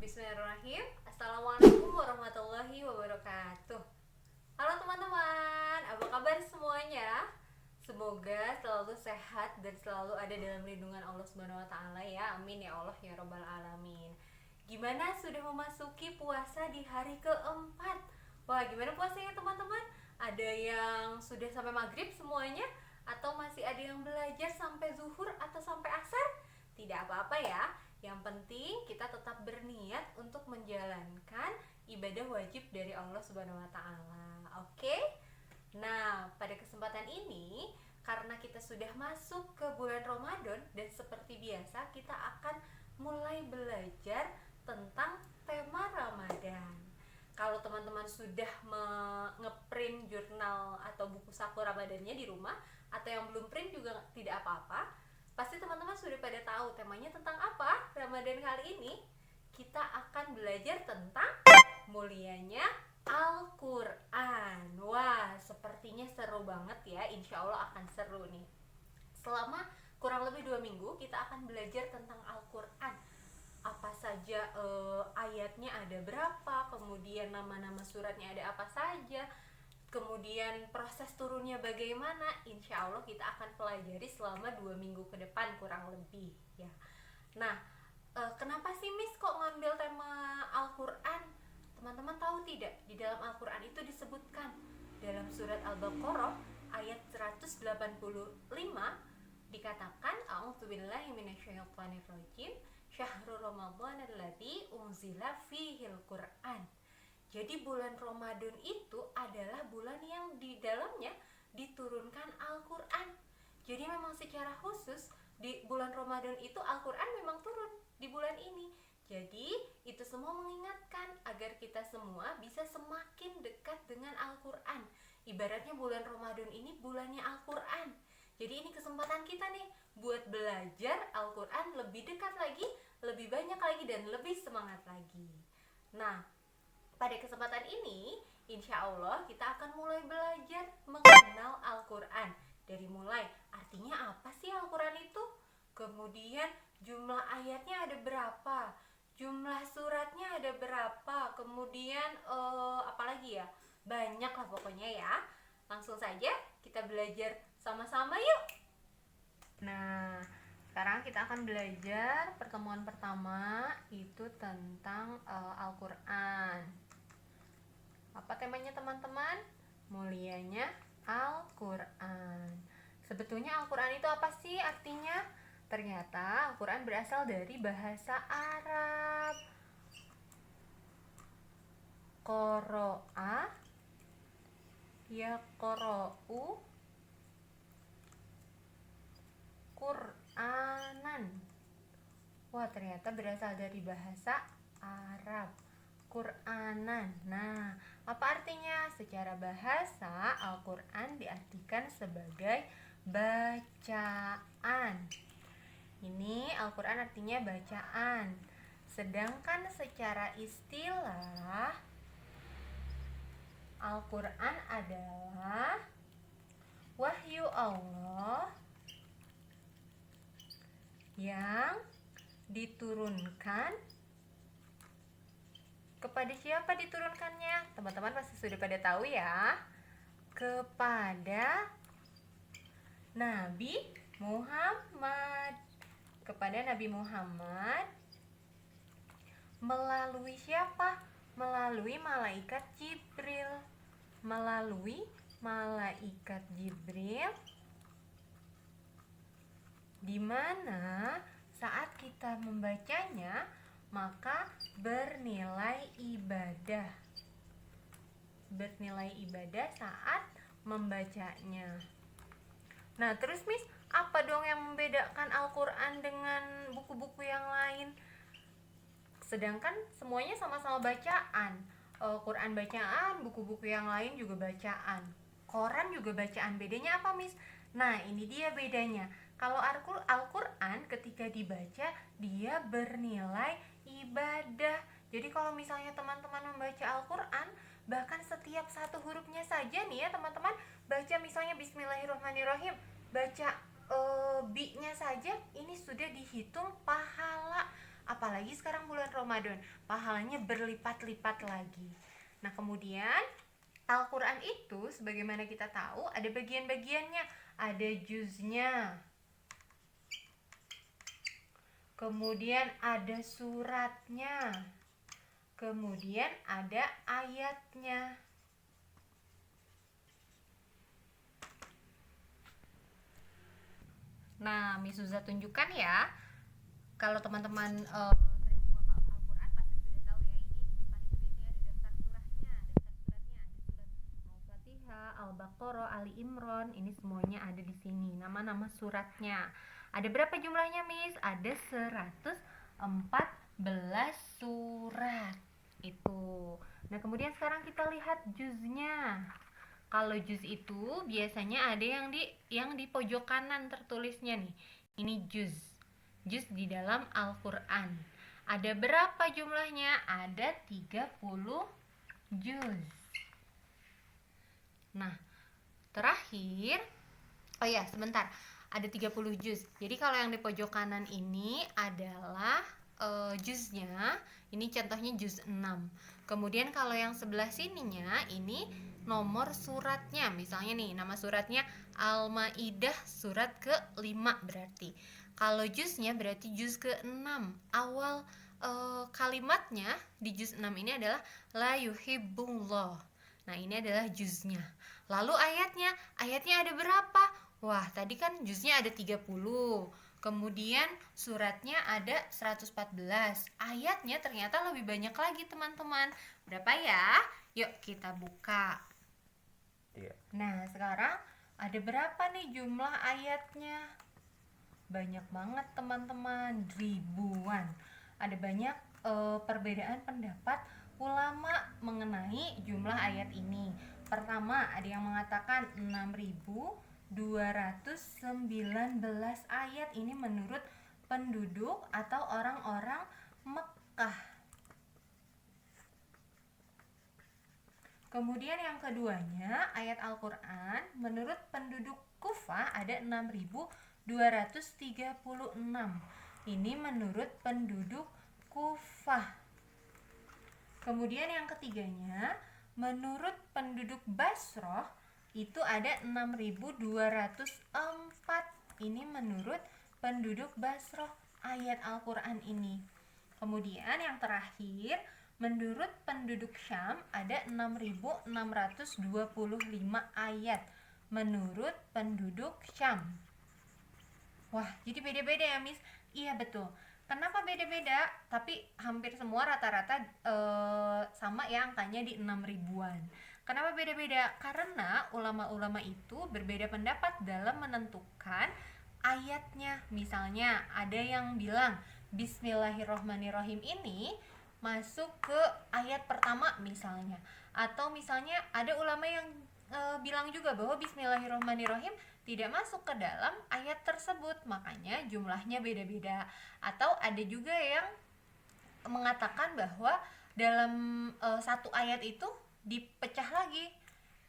Bismillahirrahmanirrahim. Assalamualaikum warahmatullahi wabarakatuh. Halo teman-teman, apa kabar semuanya? Semoga selalu sehat dan selalu ada dalam lindungan Allah Subhanahu wa taala ya. Amin ya Allah ya rabbal alamin. Gimana sudah memasuki puasa di hari keempat? Wah, gimana puasanya teman-teman? Ada yang sudah sampai maghrib semuanya? Atau masih ada yang belajar sampai zuhur atau sampai asar? Tidak apa-apa ya. Yang penting kita tetap berniat untuk menjalankan ibadah wajib dari Allah Subhanahu wa taala. Oke? Nah, pada kesempatan ini karena kita sudah masuk ke bulan Ramadan dan seperti biasa kita akan mulai belajar tentang tema Ramadan. Kalau teman-teman sudah ngeprint jurnal atau buku saku Ramadannya di rumah atau yang belum print juga tidak apa-apa. Pasti teman-teman sudah pada tahu temanya tentang apa. Ramadan kali ini kita akan belajar tentang mulianya Al-Quran. Wah, sepertinya seru banget ya. Insya Allah akan seru nih. Selama kurang lebih 2 minggu kita akan belajar tentang Al-Quran. Apa saja ayatnya ada berapa, kemudian nama-nama suratnya ada apa saja, kemudian proses turunnya bagaimana. Insya Allah kita akan pelajari selama 2 minggu ke depan kurang lebih ya. Nah, kenapa sih Miss kok ngambil tema Al-Quran? Teman-teman tahu tidak, di dalam Al-Quran itu disebutkan dalam surat Al-Baqarah ayat 185 dikatakan a'udzubillahi minasyaitonirrajim syahrul ramadhanalladzi unzila fihil Qur'an. Jadi bulan Ramadan itu adalah bulan yang di dalamnya diturunkan Al-Quran. Jadi memang secara khusus di bulan Ramadan itu Al-Quran memang turun di bulan ini. Jadi itu semua mengingatkan agar kita semua bisa semakin dekat dengan Al-Quran. Ibaratnya bulan Ramadan ini bulannya Al-Quran. Jadi ini kesempatan kita nih buat belajar Al-Quran lebih dekat lagi, lebih banyak lagi, dan lebih semangat lagi. Nah, pada kesempatan ini, insya Allah kita akan mulai belajar mengenal Al-Quran. Dari mulai, artinya apa sih Al-Quran itu? Kemudian jumlah ayatnya ada berapa? Jumlah suratnya ada berapa? Kemudian apalagi ya? Banyak lah pokoknya ya. Langsung saja kita belajar sama-sama yuk. Nah, sekarang kita akan belajar pertemuan pertama itu tentang Al-Quran. Apa temanya teman-teman? Mulianya Al-Quran. Sebetulnya Al-Quran itu apa sih artinya? Ternyata Al-Quran berasal dari bahasa Arab. Qoro'a yaqra'u Qur'anan. Wah, ternyata berasal dari bahasa Arab. Qur'anan. Nah, apa artinya? Secara bahasa, Al-Quran diartikan sebagai bacaan. Ini Al-Quran artinya bacaan. Sedangkan secara istilah, Al-Quran adalah wahyu Allah yang diturunkan. Kepada siapa diturunkannya? Teman-teman pasti sudah pada tahu ya. Kepada Nabi Muhammad. Kepada Nabi Muhammad melalui siapa? Melalui malaikat Jibril. Melalui malaikat Jibril, di mana saat kita membacanya maka bernilai ibadah. Bernilai ibadah saat membacanya. Nah, terus Miss, apa dong yang membedakan Al-Quran dengan buku-buku yang lain? Sedangkan semuanya sama-sama bacaan. Quran bacaan, buku-buku yang lain juga bacaan. Quran juga bacaan. Bedanya apa, Miss? Nah, ini dia bedanya. Kalau Al-Quran ketika dibaca, dia bernilai ibadah. Jadi kalau misalnya teman-teman membaca Al-Quran, bahkan setiap satu hurufnya saja nih ya teman-teman, baca misalnya Bismillahirrahmanirrahim, baca bi-nya saja, ini sudah dihitung pahala. apalagi sekarang bulan Ramadan, pahalanya berlipat-lipat lagi. Nah, kemudian Al-Quran itu sebagaimana kita tahu ada bagian-bagiannya, ada juznya, kemudian ada suratnya, kemudian ada ayatnya. Nah, Miss Suza tunjukkan ya. Kalau teman-teman sering buka Al-Quran pasti sudah tahu ya, ini di depan itu biasanya ada daftar surahnya. Ada surat Al-Fatihah, Al-Baqarah, Ali Imran. Ini semuanya ada di sini. Nama-nama suratnya. Ada berapa jumlahnya, Miss? Ada 114 surat. Itu. Nah, kemudian sekarang kita lihat juznya. Kalau juz itu biasanya ada yang di pojok kanan tertulisnya nih. Ini juz. Juz di dalam Al-Qur'an. Ada berapa jumlahnya? Ada 30 juz. Nah, terakhir, oh ya, sebentar. Ada 30 juz. Jadi kalau yang di pojok kanan ini adalah juznya. Ini contohnya juz 6. Kemudian kalau yang sebelah sininya ini nomor suratnya. Misalnya nih, nama suratnya Al-Maidah surat ke-5 berarti. Kalau juznya berarti juz ke-6. Awal kalimatnya di juz 6 ini adalah la yuhibbullah. Nah, ini adalah juznya. Lalu ayatnya ada berapa? Wah, tadi kan juznya ada 30. Kemudian suratnya ada 114. Ayatnya ternyata lebih banyak lagi, teman-teman. Berapa ya? Yuk kita buka. Nah, sekarang ada berapa nih jumlah ayatnya? Banyak banget, teman-teman. Ribuan. Ada banyak perbedaan pendapat ulama mengenai jumlah ayat ini. Pertama, ada yang mengatakan 6.219 ayat. Ini menurut penduduk atau orang-orang Mekah. Kemudian yang keduanya, ayat Al-Quran menurut penduduk Kufah ada 6.236. Ini menurut penduduk Kufah. Kemudian yang ketiganya, menurut penduduk Basrah itu ada 6.204. Ini menurut penduduk Basrah ayat Al-Quran ini. Kemudian yang terakhir, menurut penduduk Syam ada 6.625 ayat menurut penduduk Syam. Wah, jadi beda-beda ya, Miss? Iya, betul. Kenapa beda-beda? Tapi hampir semua rata-rata sama ya, angkanya di 6 ribuan. Kenapa beda-beda? Karena ulama-ulama itu berbeda pendapat dalam menentukan ayatnya. Misalnya ada yang bilang Bismillahirrohmanirrohim ini masuk ke ayat pertama misalnya. Atau misalnya ada ulama yang bilang juga bahwa Bismillahirrohmanirrohim tidak masuk ke dalam ayat tersebut, makanya jumlahnya beda-beda. Atau ada juga yang mengatakan bahwa dalam satu ayat itu dipecah lagi.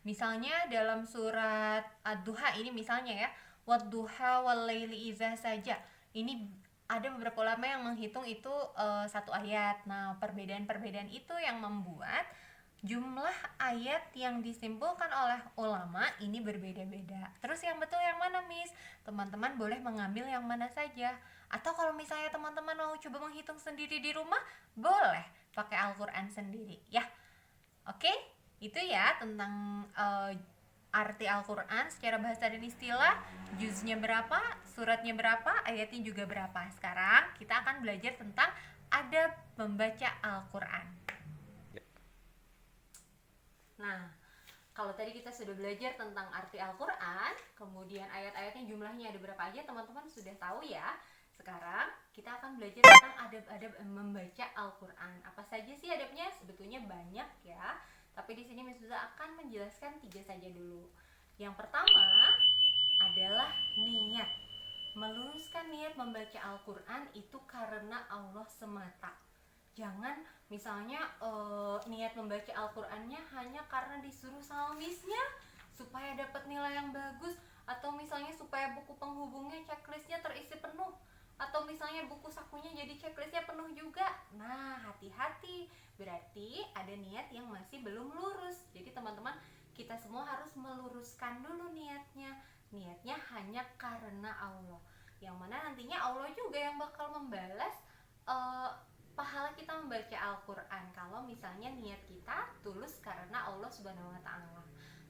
Misalnya dalam surat Ad-Duha ini misalnya ya, Wad-duha wal-laili idza saja. Ini ada beberapa ulama yang menghitung itu satu ayat. Nah, perbedaan-perbedaan itu yang membuat jumlah ayat yang disimpulkan oleh ulama ini berbeda-beda. Terus yang betul yang mana, Miss? Teman-teman boleh mengambil yang mana saja. Atau kalau misalnya teman-teman mau coba menghitung sendiri di rumah, boleh pakai Al-Quran sendiri ya. Oke, itu ya tentang arti Al-Quran secara bahasa dan istilah. Juznya berapa, suratnya berapa, ayatnya juga berapa. Sekarang kita akan belajar tentang adab membaca Al-Quran. Nah, kalau tadi kita sudah belajar tentang arti Al-Quran, kemudian ayat-ayatnya jumlahnya ada berapa aja, teman-teman sudah tahu ya. Sekarang kita akan belajar tentang adab-adab membaca Al-Quran. Apa saja sih adabnya? Sebetulnya banyak ya. Tapi di sini Miss Suza akan menjelaskan 3 saja dulu. Yang pertama adalah niat. Meluruskan niat membaca Al-Quran itu karena Allah semata. Jangan misalnya niat membaca Al-Qurannya hanya karena disuruh sama missnya supaya dapat nilai yang bagus, atau misalnya supaya buku penghubungnya checklistnya terisi penuh. atau misalnya buku sakunya jadi checklistnya penuh juga. Nah, hati-hati, berarti ada niat yang masih belum lurus. Jadi teman-teman, kita semua harus meluruskan dulu niatnya. Niatnya hanya karena Allah, yang mana nantinya Allah juga yang bakal membalas pahala kita membaca Al-Quran kalau misalnya niat kita tulus karena Allah Subhanahu wa Ta'ala.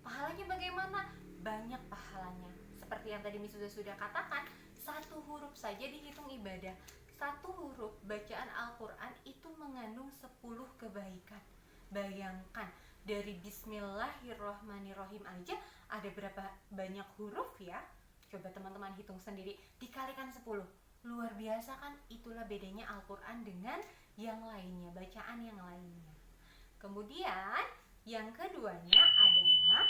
Pahalanya bagaimana? Banyak pahalanya. Seperti yang tadi Miss sudah katakan, satu huruf saja dihitung ibadah. Satu huruf bacaan Al-Quran itu mengandung 10 kebaikan. Bayangkan, dari Bismillahirrohmanirrohim aja ada berapa banyak huruf ya? Coba teman-teman hitung sendiri, dikalikan 10. Luar biasa kan? Itulah bedanya Al-Quran dengan yang lainnya, bacaan yang lainnya. Kemudian yang keduanya adalah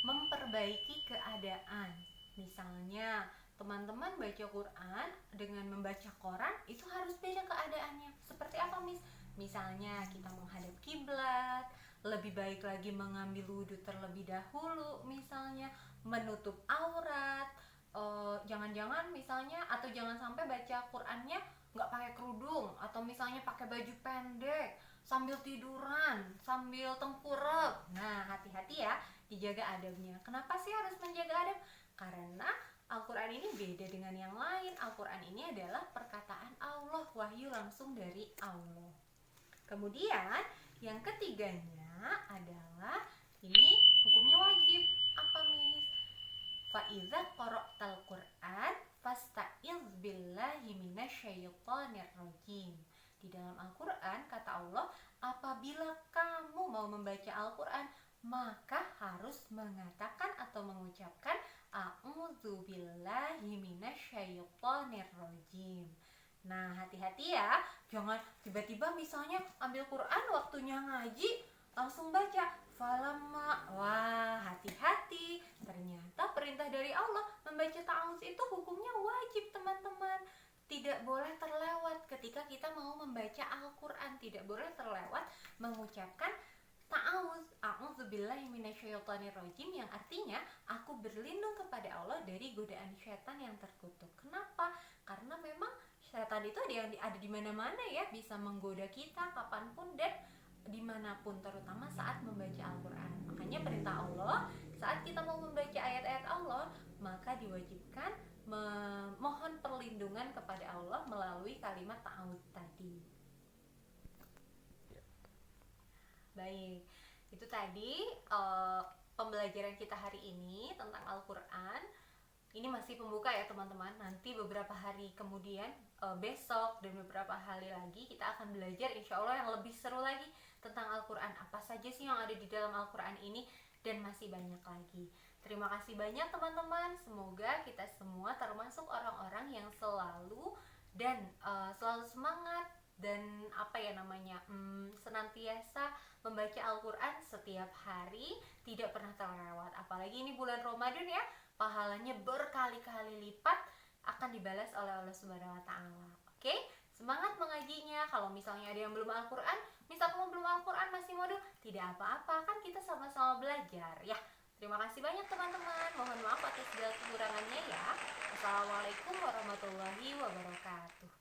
memperbaiki keadaan. Misalnya teman-teman baca Quran dengan membaca Quran itu harus beda keadaannya. Seperti apa, Miss? Misalnya kita menghadap kiblat, lebih baik lagi mengambil wudhu terlebih dahulu, misalnya menutup aurat, jangan-jangan misalnya, atau jangan sampai baca Qurannya nggak pakai kerudung, atau misalnya pakai baju pendek sambil tiduran, sambil tengkurap. Nah, hati-hati ya, dijaga adabnya. Kenapa sih harus menjaga adab? Karena Al-Quran ini beda dengan yang lain. Al-Quran ini adalah perkataan Allah, wahyu langsung dari Allah. Kemudian yang ketiganya adalah ini hukumnya wajib. Apa, Miss? Fa'iza qara'tal Qur'an fasta'iz billahi minasyaitonir rajim. Di dalam Al-Quran kata Allah, apabila kamu mau membaca Al-Quran, maka harus mengatakan atau mengucapkan a'udzubillahi minasyaitonir rajim. Nah, hati-hati ya, jangan tiba-tiba misalnya ambil Quran waktunya ngaji langsung baca falamma. Wah, hati-hati, ternyata perintah dari Allah membaca ta'awudz itu hukumnya wajib, teman-teman. Tidak boleh terlewat ketika kita mau membaca Al-Quran, tidak boleh terlewat mengucapkan ta'awudz, a'udzubillahi minasyaitonirrajim, yang artinya aku berlindung kepada Allah dari godaan syaitan yang terkutuk. Kenapa? Karena memang syaitan itu ada di mana-mana ya, bisa menggoda kita kapanpun dan dimanapun, terutama saat membaca Al-Quran. Makanya perintah Allah, saat kita mau membaca ayat-ayat Allah, maka diwajibkan memohon perlindungan kepada Allah melalui kalimat ta'awudz tadi. Baik, itu tadi pembelajaran kita hari ini tentang Al-Quran. Ini masih pembuka ya teman-teman. Nanti beberapa hari kemudian, besok dan beberapa hari lagi kita akan belajar insya Allah yang lebih seru lagi tentang Al-Quran. Apa saja sih yang ada di dalam Al-Quran ini, dan masih banyak lagi. Terima kasih banyak teman-teman. Semoga kita semua termasuk orang-orang yang selalu semangat dan senantiasa membaca Al-Quran setiap hari, tidak pernah terlewat. Apalagi ini bulan Ramadan ya, pahalanya berkali-kali lipat akan dibalas oleh Allah Subhanahu wa Ta'ala. Oke? Semangat mengajinya. Kalau misalnya ada yang belum Al-Quran, misal kamu belum Al-Quran masih modul, tidak apa-apa, kan kita sama-sama belajar ya. Terima kasih banyak teman-teman. Mohon maaf atas segala kekurangannya ya. Assalamualaikum warahmatullahi wabarakatuh.